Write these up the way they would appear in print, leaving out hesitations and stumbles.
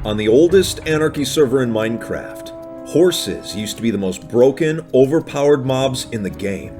On the oldest Anarchy server in Minecraft, horses used to be the most broken, overpowered mobs in the game.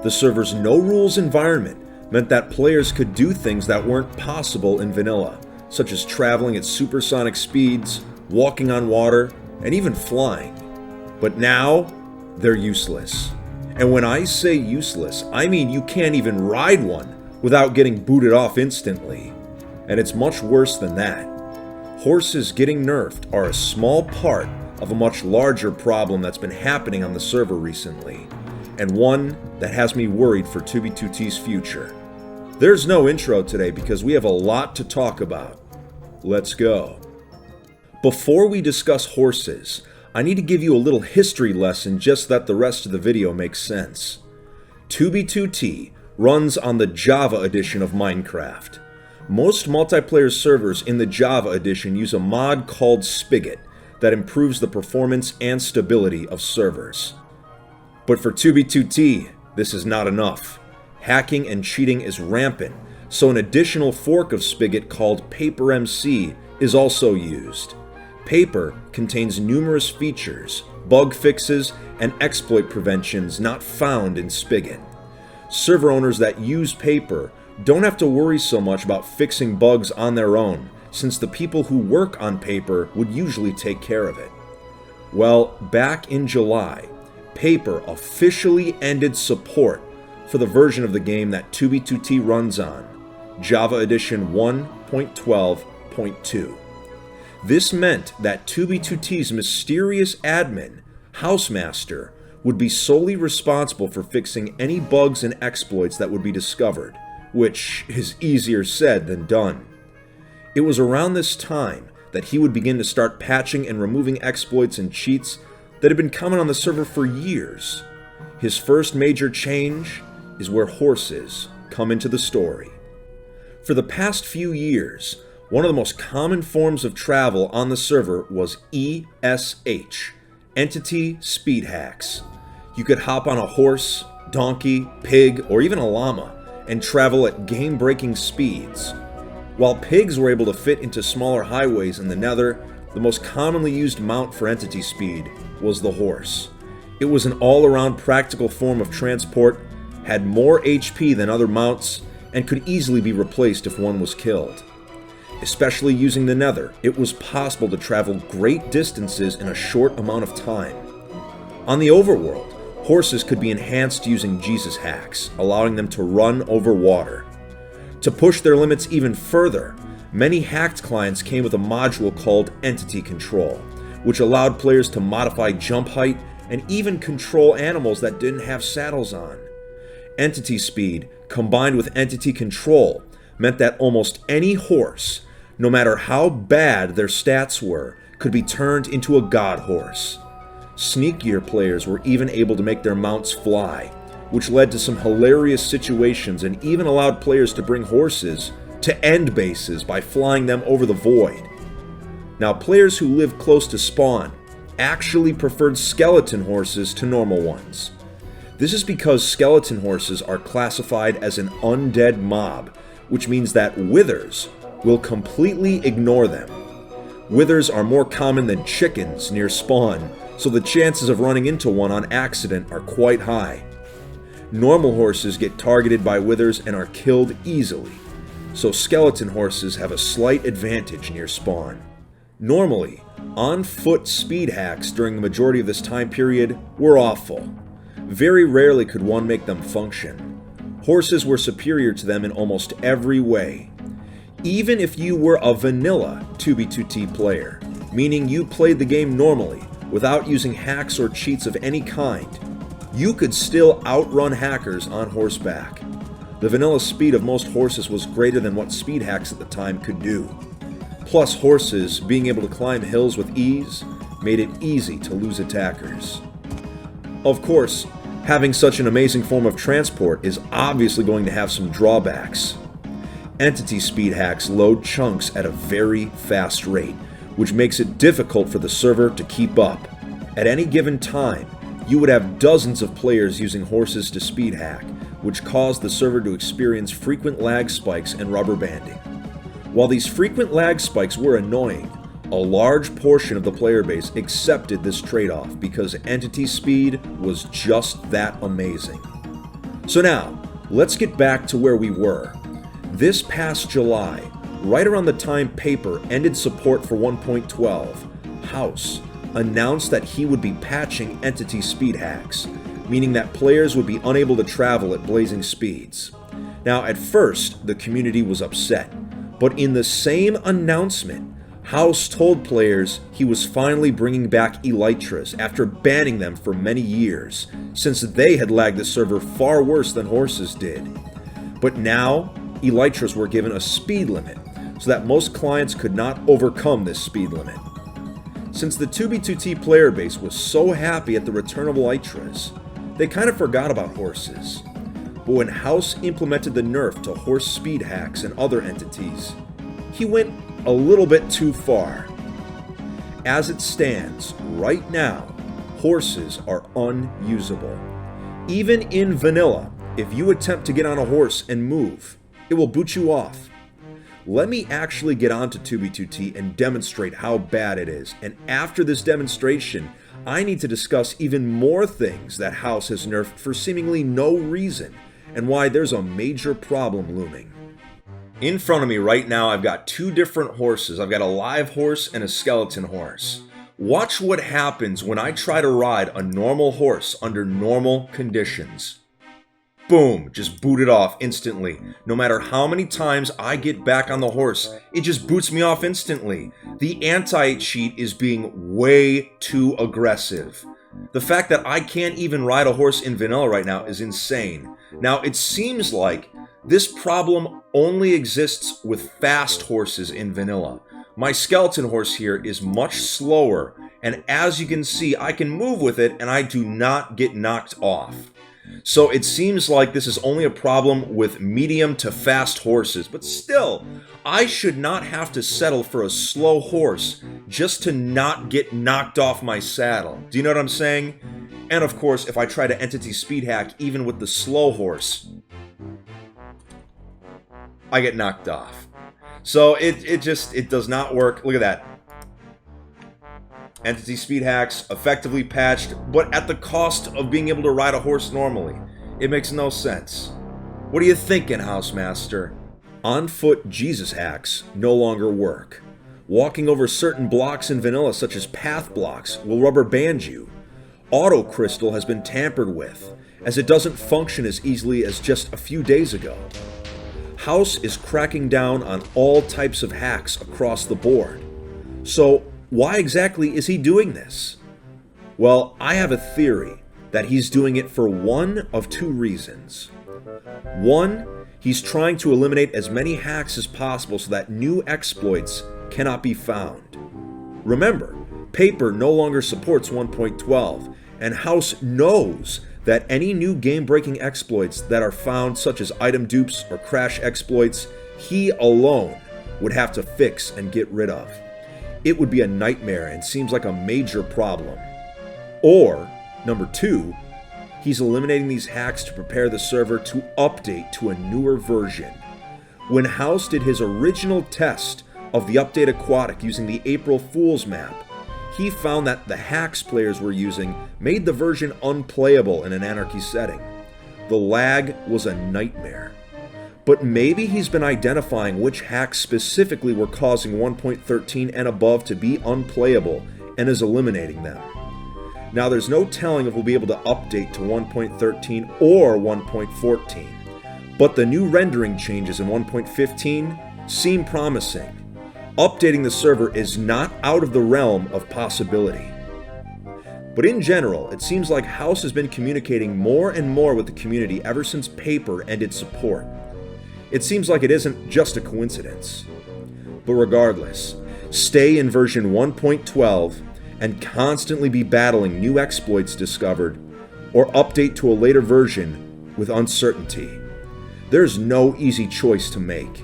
The server's no-rules environment meant that players could do things that weren't possible in vanilla, such as traveling at supersonic speeds, walking on water, and even flying. But now, they're useless. And when I say useless, I mean you can't even ride one without getting booted off instantly. And it's much worse than that. Horses getting nerfed are a small part of a much larger problem that's been happening on the server recently, and one that has me worried for 2b2t's future. There's no intro today because we have a lot to talk about. Let's go. Before we discuss horses, I need to give you a little history lesson just so that the rest of the video makes sense. 2b2t runs on the Java edition of Minecraft. Most multiplayer servers in the Java edition use a mod called Spigot that improves the performance and stability of servers. But for 2b2t, this is not enough. Hacking and cheating is rampant, so an additional fork of Spigot called FitMC is also used. Paper contains numerous features, bug fixes, and exploit preventions not found in Spigot. Server owners that use Paper don't have to worry so much about fixing bugs on their own, since the people who work on Paper would usually take care of it. Well, back in July, Paper officially ended support for the version of the game that 2b2t runs on, Java Edition 1.12.2. This meant that 2b2t's mysterious admin, Housemaster, would be solely responsible for fixing any bugs and exploits that would be discovered, which is easier said than done. It was around this time that he would begin to start patching and removing exploits and cheats that had been common on the server for years. His first major change is where horses come into the story. For the past few years, one of the most common forms of travel on the server was ESH, Entity Speed Hacks. You could hop on a horse, donkey, pig, or even a llama and travel at game-breaking speeds. While pigs were able to fit into smaller highways in the Nether, the most commonly used mount for entity speed was the horse. It was an all-around practical form of transport, had more HP than other mounts, and could easily be replaced if one was killed. Especially using the Nether, it was possible to travel great distances in a short amount of time. On the overworld, horses could be enhanced using Jesus hacks, allowing them to run over water. To push their limits even further, many hacked clients came with a module called Entity Control, which allowed players to modify jump height and even control animals that didn't have saddles on. Entity speed, combined with entity control, meant that almost any horse, no matter how bad their stats were, could be turned into a god horse. Sneakier players were even able to make their mounts fly, which led to some hilarious situations and even allowed players to bring horses to end bases by flying them over the void. Now, players who lived close to spawn actually preferred skeleton horses to normal ones. This is because skeleton horses are classified as an undead mob, which means that withers will completely ignore them. Withers are more common than chickens near spawn, so the chances of running into one on accident are quite high. Normal horses get targeted by withers and are killed easily, so skeleton horses have a slight advantage near spawn. Normally, on-foot speed hacks during the majority of this time period were awful. Very rarely could one make them function. Horses were superior to them in almost every way. Even if you were a vanilla 2b2t player, meaning you played the game normally, without using hacks or cheats of any kind, you could still outrun hackers on horseback. The vanilla speed of most horses was greater than what speed hacks at the time could do. Plus, horses being able to climb hills with ease made it easy to lose attackers. Of course, having such an amazing form of transport is obviously going to have some drawbacks. Entity speed hacks load chunks at a very fast rate, which makes it difficult for the server to keep up. At any given time, you would have dozens of players using horses to speed hack, which caused the server to experience frequent lag spikes and rubber banding. While these frequent lag spikes were annoying, A large portion of the player base accepted this trade-off because entity speed was just that amazing. So now, let's get back to where we were. This past July, right around the time Paper ended support for 1.12, House announced that he would be patching entity speed hacks, meaning that players would be unable to travel at blazing speeds. Now, at first, the community was upset, but in the same announcement, House told players he was finally bringing back elytras after banning them for many years, since they had lagged the server far worse than horses did. But now, elytras were given a speed limit, so that most clients could not overcome this speed limit. Since the 2b2t player base was so happy at the return of elytras, they kind of forgot about horses. But when House implemented the nerf to horse speed hacks and other entities, he went a little bit too far. As it stands, right now, horses are unusable. Even in vanilla, if you attempt to get on a horse and move, it will boot you off. Let me actually get onto 2b2t and demonstrate how bad it is, and after this demonstration, I need to discuss even more things that House has nerfed for seemingly no reason, and why there's a major problem looming. In front of me right now, I've got two different horses. I've got a live horse and a skeleton horse. Watch what happens when I try to ride a normal horse under normal conditions. Boom, just booted off instantly. No matter how many times I get back on the horse, it just boots me off instantly. The anti-cheat is being way too aggressive. The fact that I can't even ride a horse in vanilla right now is insane. Now, it seems like this problem only exists with fast horses in vanilla. My skeleton horse here is much slower, and as you can see, I can move with it and I do not get knocked off. So it seems like this is only a problem with medium to fast horses, but still, I should not have to settle for a slow horse just to not get knocked off my saddle. Do you know what I'm saying? And of course, if I try to entity speed hack even with the slow horse, I get knocked off. So it does not work. Look at that. Entity speed hacks, effectively patched, but at the cost of being able to ride a horse normally. It makes no sense. What are you thinking, Housemaster? On-foot Jesus hacks no longer work. Walking over certain blocks in vanilla, such as path blocks, will rubber band you. Auto Crystal has been tampered with, as it doesn't function as easily as just a few days ago. House is cracking down on all types of hacks across the board. So, why exactly is he doing this? Well, I have a theory that he's doing it for one of two reasons. One, he's trying to eliminate as many hacks as possible so that new exploits cannot be found. Remember, Paper no longer supports 1.12, and House knows that any new game-breaking exploits that are found, such as item dupes or crash exploits, he alone would have to fix and get rid of. It would be a nightmare and seems like a major problem. Or, number two, he's eliminating these hacks to prepare the server to update to a newer version. When House did his original test of the update Aquatic using the April Fool's map, he found that the hacks players were using made the version unplayable in an Anarchy setting. The lag was a nightmare. But maybe he's been identifying which hacks specifically were causing 1.13 and above to be unplayable and is eliminating them. Now, there's no telling if we'll be able to update to 1.13 or 1.14, but the new rendering changes in 1.15 seem promising. Updating the server is not out of the realm of possibility. But in general, it seems like House has been communicating more and more with the community ever since Paper ended support. It seems like it isn't just a coincidence. But regardless, stay in version 1.12 and constantly be battling new exploits discovered, or update to a later version with uncertainty. There's no easy choice to make.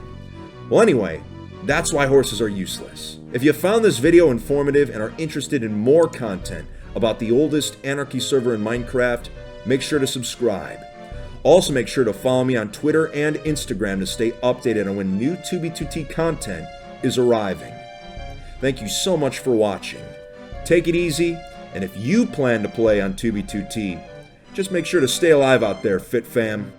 Well, anyway, that's why horses are useless. If you found this video informative and are interested in more content about the oldest Anarchy server in Minecraft, make sure to subscribe. Also, make sure to follow me on Twitter and Instagram to stay updated on when new 2b2t content is arriving. Thank you so much for watching. Take it easy, and if you plan to play on 2B2T, just make sure to stay alive out there, Fit Fam.